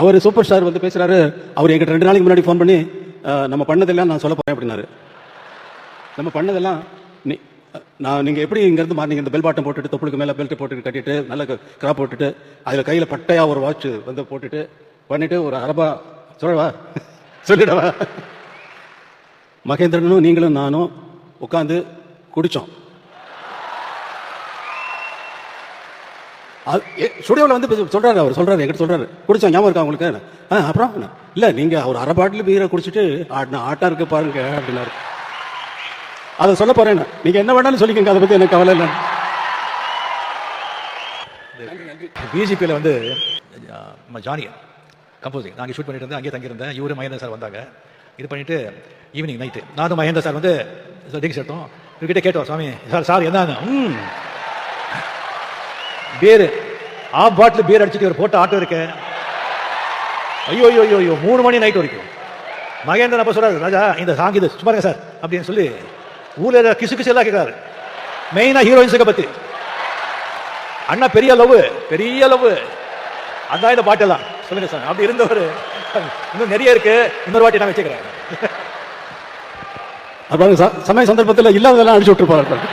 அவர் super star வந்து பேசுறாரு. அவர் எங்கிட்ட 2 நாளைக்கு முன்னாடி ஃபோன் பண்ணி நம்ம பண்ணதெல்லாம் நான் சொல்ல போறேன் அப்படின்னாரு. நம்ம பண்ணதெல்லாம் நீங்க எப்படி இங்கிருந்து மார்னிங் இந்த பெல் பாட்டம் போட்டுட்டு தொப்புளுக்கு மேல பெல்ட் போட்டுட்டு கட்டிட்டு நல்ல கிராப் போட்டுட்டு அதுல கையில பட்டையா ஒரு வாட்ச் வந்து போட்டுட்டு பண்ணிட்டு ஒரு அரபா சொல்லவா சொல்லிடவா, மகேந்திரனும் நீங்களும் நானும் உட்காந்து குடிச்சோம். ஸ்டுடியோவில் வந்து சொல்றாரு, அவர் சொல்றாரு, எங்கிட்ட சொல்றாரு, குடிச்சோம் ஞாபகம் இருக்கா உங்களுக்கு? அப்புறம் இல்ல நீங்க அவர் அரை பாட்டில் பீரை குடிச்சிட்டு ஆட்டா இருக்கு பாருங்க அப்படின்னாரு. அதை சொல்ல போறேன், நீங்க என்ன வேணாலும் சொல்லிக்கங்க, அதை பத்தி எனக்கு கவலை இல்லை. பிஜிபியில் வந்து ஜானி கம்போசிங் நாங்கள் ஷூட் பண்ணிட்டு இருந்தேன், அங்கேயே தங்கியிருந்தேன். இவரு மகேந்திர சார் வந்தாங்க. இது பண்ணிட்டு ஈவினிங் நைட்டு நானும் மகேந்திர சார் வந்து டிங்ஸ் எடுத்தோம். இவர்கிட்ட கேட்டோம், சாமி சார் என்னங்க பீர் ஆஃப் பாட்டில் பீர் அடிச்சுட்டு ஒரு போட்ட ஆட்டோ இருக்க. ஐயோ ஐயோ ஐயோ ஐயோ 3 மணி நைட் வரைக்கும். மகேந்திரன் அப்ப சொல்றாரு, ராஜா இந்த சாங் இது சும்மா இருங்க சார் அப்படின்னு சொல்லி ஊர்ல கிசு கிசு எல்லாம் கேட்கிறாரு. மெயினா ஹீரோயின்ஸுக்கு பத்தி. அண்ணா பெரிய லவ் அதான் இந்த பாட்டெல்லாம் சொல்லுங்க சார் அப்படி இருந்தவர். இன்னும் நிறைய இருக்கு, இன்னொரு வாட்டி நான் வச்சுக்கிறேன். சமய சந்தர்ப்பத்தில் இல்லாததெல்லாம் அடிச்சு விட்டுருப்பாரு.